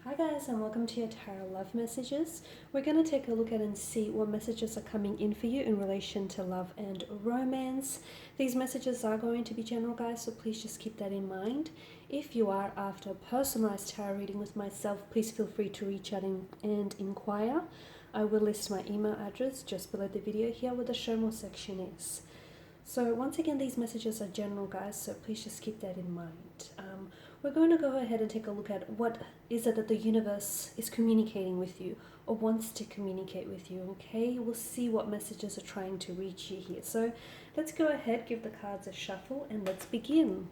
Hi guys, and welcome to your tarot love messages. We're going to take a look at and see what messages are coming in for you in relation to love and romance. These messages are going to be general, guys, so please just keep that in mind. If you are after a personalized tarot reading with myself, please feel free to reach out and inquire. I will list my email address just below the video here where the show more section is. So once again, these messages are general, guys, so please just keep that in mind. We're going to go ahead and take a look at what is it that the universe is communicating with you or wants to communicate with you, okay? We'll see what messages are trying to reach you here. So let's go ahead, give the cards a shuffle, and let's begin.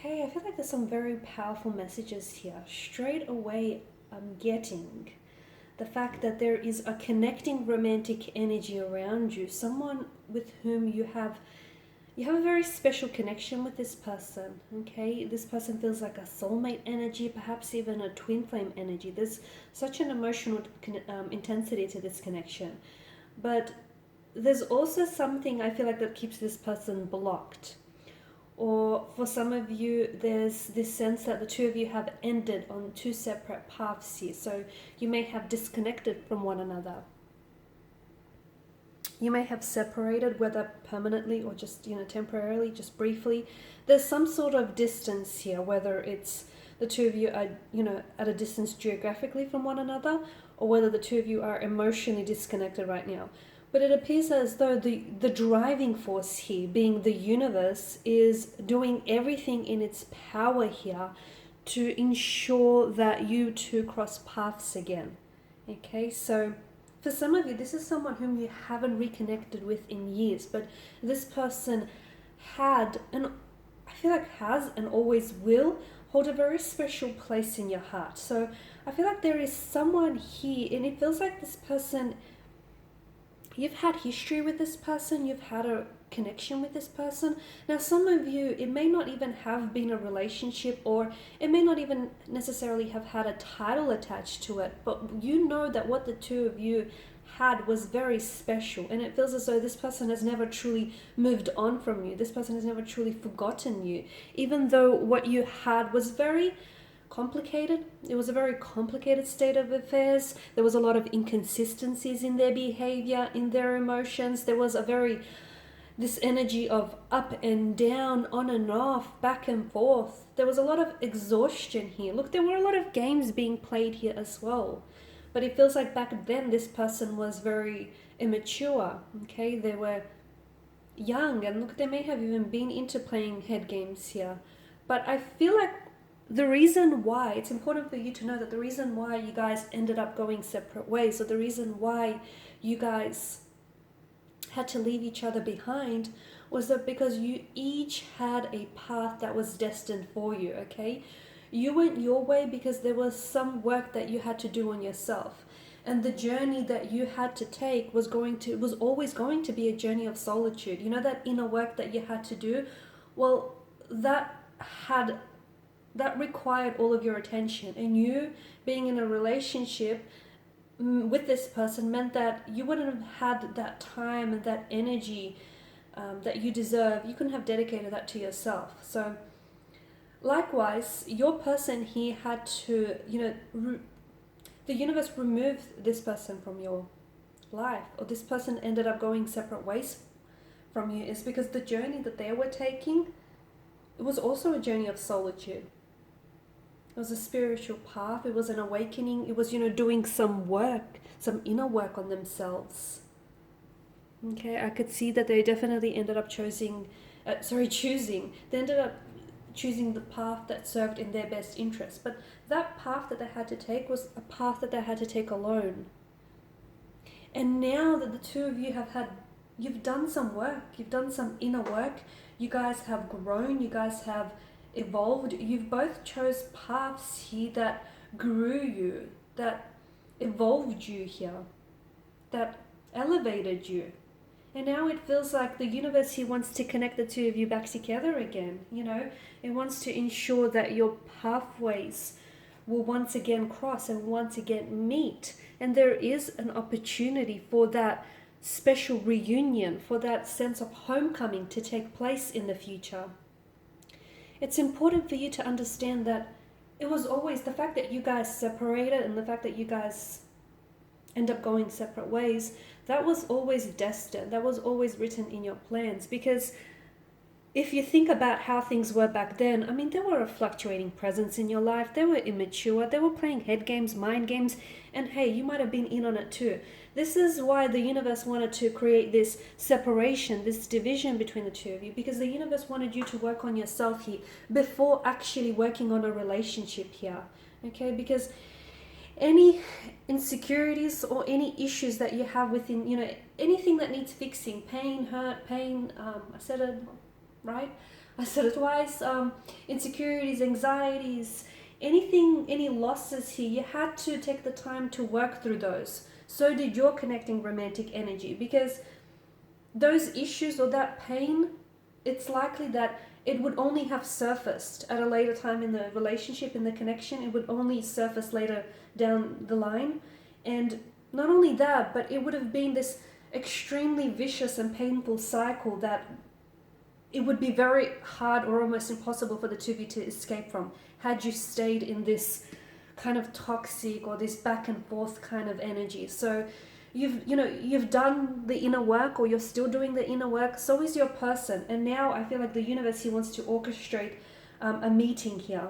Okay, I feel like there's some very powerful messages here. Straight away, I'm getting the fact that there is a connecting romantic energy around you, someone with whom you have a very special connection with this person, okay? This person feels like a soulmate energy, perhaps even a twin flame energy. There's such an emotional intensity to this connection. But there's also something I feel like that keeps this person blocked. Or for some of you, there's this sense that the two of you have ended on two separate paths here. So you may have disconnected from one another. You may have separated, whether permanently or just, temporarily, just briefly. There's some sort of distance here, whether it's the two of you are, at a distance geographically from one another, or whether the two of you are emotionally disconnected right now. But it appears as though the driving force here, being the universe, is doing everything in its power here to ensure that you two cross paths again. Okay, so for some of you, this is someone whom you haven't reconnected with in years, but this person had, and I feel like has and always will, hold a very special place in your heart. So I feel like there is someone here, and it feels like this person, you've had history with this person, you've had a connection with this person. Now, some of you, it may not even have been a relationship, or it may not even necessarily have had a title attached to it, but you know that what the two of you had was very special, and it feels as though this person has never truly moved on from you. This person has never truly forgotten you, even though what you had was very complicated. It was a very complicated state of affairs. There was a lot of inconsistencies in their behavior, in their emotions. There was this energy of up and down, on and off, back and forth. There was a lot of exhaustion here. Look, there were a lot of games being played here as well. But it feels like back then this person was very immature, okay? They were young, and look, they may have even been into playing head games here. But I feel like the reason why, it's important for you to know that the reason why you guys ended up going separate ways, or the reason why you guys had to leave each other behind, was that because you each had a path that was destined for you, okay? You went your way because there was some work that you had to do on yourself. And the journey that you had to take was always going to be a journey of solitude. You know, that inner work that you had to do? Well, that required all of your attention, and you being in a relationship with this person meant that you wouldn't have had that time and that energy that you deserve. You couldn't have dedicated that to yourself. So Likewise, your person here had to, the universe removed this person from your life, or this person ended up going separate ways from you, is because the journey that they were taking, it was also a journey of solitude. It was a spiritual path. It was an awakening. It was, doing some work, some inner work on themselves. Okay, I could see that they definitely ended up choosing. They ended up choosing the path that served in their best interest. But that path that they had to take was a path that they had to take alone. And now that the two of you you've done some work, you've done some inner work, you guys have grown, you guys have evolved, you've both chose paths here that grew you, that evolved you here, that elevated you. And now it feels like the universe here wants to connect the two of you back together again. It wants to ensure that your pathways will once again cross and once again meet. And there is an opportunity for that special reunion, for that sense of homecoming to take place in the future. It's important for you to understand that it was always the fact that you guys separated and the fact that you guys end up going separate ways, that was always destined. That was always written in your plans. Because if you think about how things were back then, I mean, there were a fluctuating presence in your life. They were immature. They were playing head games, mind games. And hey, you might have been in on it too. This is why the universe wanted to create this separation, this division between the two of you. Because the universe wanted you to work on yourself here before actually working on a relationship here. Okay, because any insecurities or any issues that you have within, anything that needs fixing, pain, hurt, I said it right? I said it twice. Insecurities, anxieties, anything, any losses here, you had to take the time to work through those. So did your connecting romantic energy, because those issues or that pain, it's likely that it would only have surfaced at a later time in the relationship, in the connection. It would only surface later down the line. And not only that, but it would have been this extremely vicious and painful cycle that it would be very hard or almost impossible for the two of you to escape from had you stayed in this kind of toxic or this back and forth kind of energy. So you've done the inner work, or you're still doing the inner work. So is your person. And now I feel like the universe here wants to orchestrate a meeting here.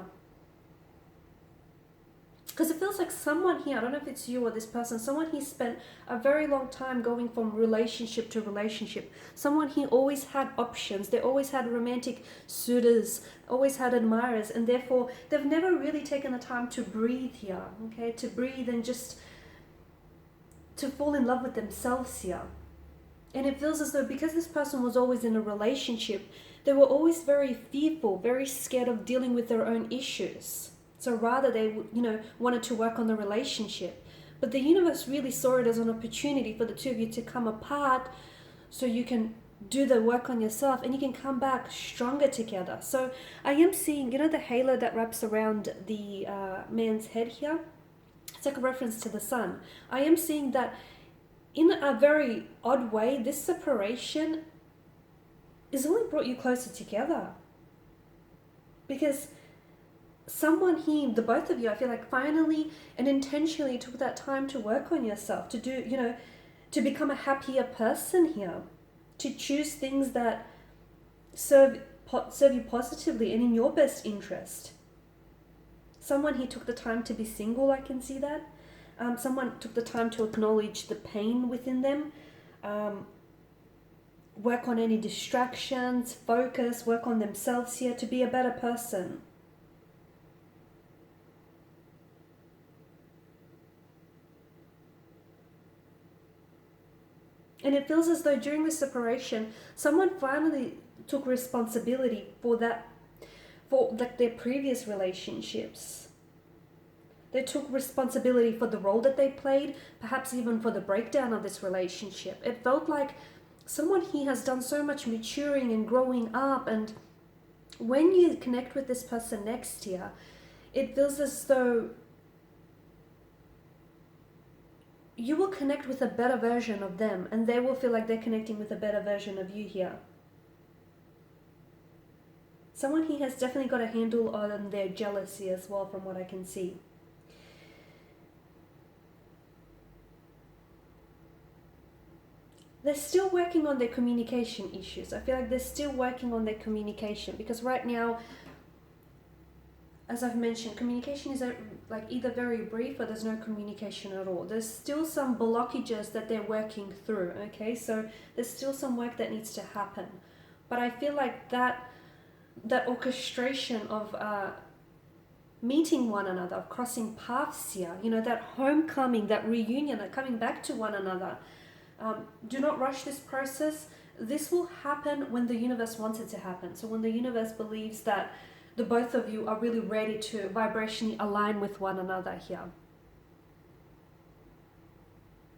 Because it feels like someone here, I don't know if it's you or this person, someone here spent a very long time going from relationship to relationship. Someone here always had options. They always had romantic suitors, always had admirers, and therefore they've never really taken the time to breathe here, okay? To breathe and just to fall in love with themselves here. And it feels as though because this person was always in a relationship, they were always very fearful, very scared of dealing with their own issues. So rather they, wanted to work on the relationship. But the universe really saw it as an opportunity for the two of you to come apart so you can do the work on yourself and you can come back stronger together. So I am seeing, the halo that wraps around the man's head here. It's like a reference to the sun. I am seeing that in a very odd way, this separation has only brought you closer together. Because someone here, the both of you, I feel like finally and intentionally took that time to work on yourself, to do, to become a happier person here, to choose things that serve you positively and in your best interest. Someone here took the time to be single, I can see that. Someone took the time to acknowledge the pain within them, work on any distractions, focus, work on themselves here to be a better person. And it feels as though during this separation, someone finally took responsibility for their previous relationships. They took responsibility for the role that they played, perhaps even for the breakdown of this relationship. It felt like someone here has done so much maturing and growing up, and when you connect with this person next year, it feels as though you will connect with a better version of them, and they will feel like they're connecting with a better version of you here. someone here has definitely got a handle on their jealousy as well, from what I can see. They're still working on their communication issues. I feel like they're still working on their communication, because right now, as I've mentioned, communication is like either very brief or there's no communication at all. There's still some blockages that they're working through, okay? So there's still some work that needs to happen. But I feel like that orchestration of meeting one another, of crossing paths here, you know, that homecoming, that reunion, that coming back to one another, do not rush this process. This will happen when the universe wants it to happen. So when the universe believes that the both of you are really ready to vibrationally align with one another here.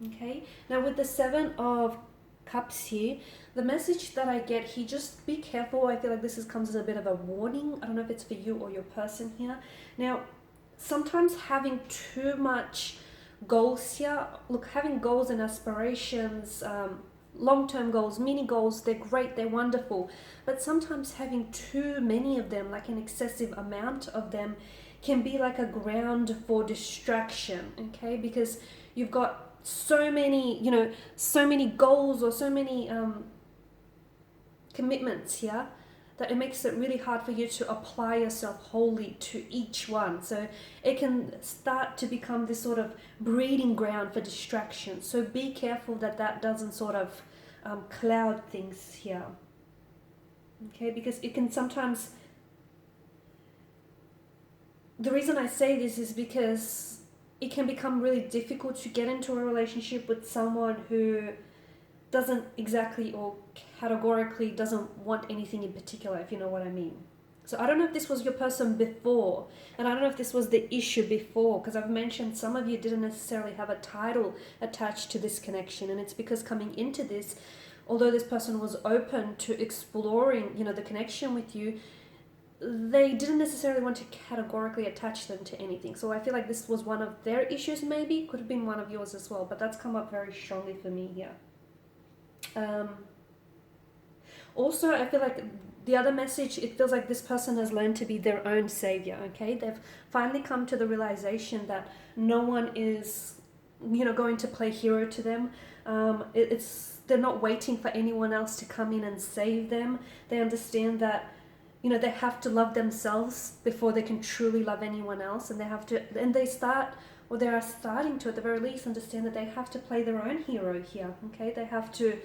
Okay, now with the Seven of Cups here, the message that I get here, just be careful. I feel like this comes as a bit of a warning. I don't know if it's for you or your person here. Now, sometimes having too much goals here, look, having goals and aspirations, long-term goals, mini goals, they're great, they're wonderful, but sometimes having too many of them, like an excessive amount of them, can be like a ground for distraction, okay? Because you've got so many, you know, so many goals or so many commitments here, that it makes it really hard for you to apply yourself wholly to each one. So it can start to become this sort of breeding ground for distraction. So be careful that that doesn't sort of cloud things here. Okay, because it can sometimes... The reason I say this is because it can become really difficult to get into a relationship with someone who doesn't exactly or categorically doesn't want anything in particular, if you know what I mean. So I don't know if this was your person before, and I don't know if this was the issue before, because I've mentioned some of you didn't necessarily have a title attached to this connection, and it's because coming into this, although this person was open to exploring, you know, the connection with you, they didn't necessarily want to categorically attach them to anything. So I feel like this was one of their issues, maybe, could have been one of yours as well, but that's come up very strongly for me here. Also, I feel like the other message, it feels like this person has learned to be their own savior, okay? They've finally come to the realization that no one is, you know, going to play hero to them. They're not waiting for anyone else to come in and save them. They understand that, you know, they have to love themselves before they can truly love anyone else, and they have to, and they are starting to, at the very least, understand that they have to play their own hero here, okay? They have to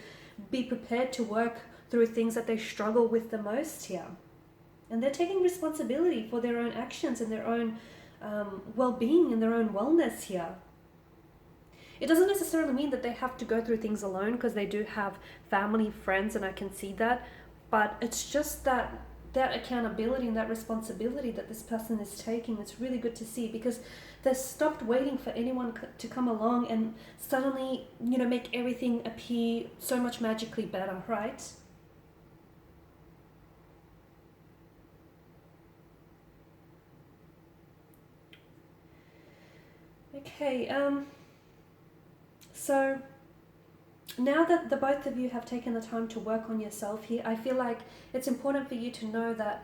be prepared to work through things that they struggle with the most here. And they're taking responsibility for their own actions and their own well-being and their own wellness here. It doesn't necessarily mean that they have to go through things alone, because they do have family, friends, and I can see that. But it's just that accountability and that responsibility that this person is taking, it's really good to see, because they've stopped waiting for anyone to come along and suddenly, you know, make everything appear so much magically better, right? Okay, so now that the both of you have taken the time to work on yourself here, I feel like it's important for you to know that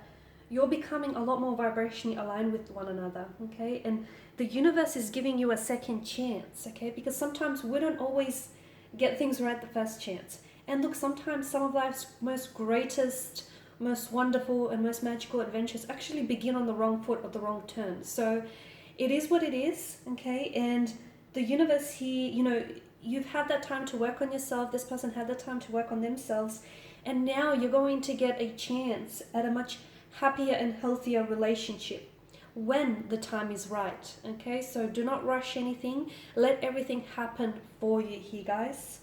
you're becoming a lot more vibrationally aligned with one another, okay? And the universe is giving you a second chance, okay? Because sometimes we don't always get things right the first chance. And look, sometimes some of life's most greatest, most wonderful and most magical adventures actually begin on the wrong foot or the wrong turn. So it is what it is, okay? And the universe here, you know, you've had that time to work on yourself. This person had that time to work on themselves. And now you're going to get a chance at a much happier and healthier relationship when the time is right, okay? So do not rush anything. Let everything happen for you here, guys.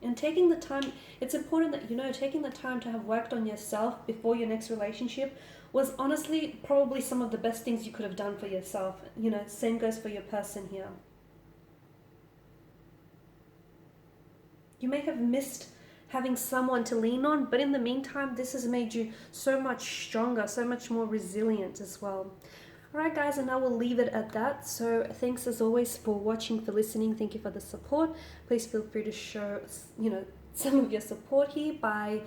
And taking the time, it's important that, you know, taking the time to have worked on yourself before your next relationship was honestly probably some of the best things you could have done for yourself. You know, same goes for your person here. You may have missed having someone to lean on, but in the meantime, this has made you so much stronger, so much more resilient as well. Alright guys, and I will leave it at that. So thanks as always for watching, for listening. Thank you for the support. Please feel free to show, you know, some of your support here by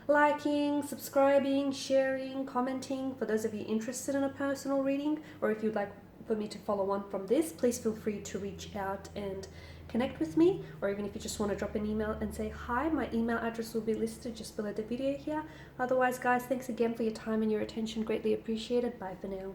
liking, subscribing, sharing, commenting. For those of you interested in a personal reading, or if you'd like for me to follow on from this, please feel free to reach out and connect with me, or even if you just want to drop an email and say hi, my email address will be listed just below the video here. Otherwise, guys, thanks again for your time and your attention. Greatly appreciated. Bye for now.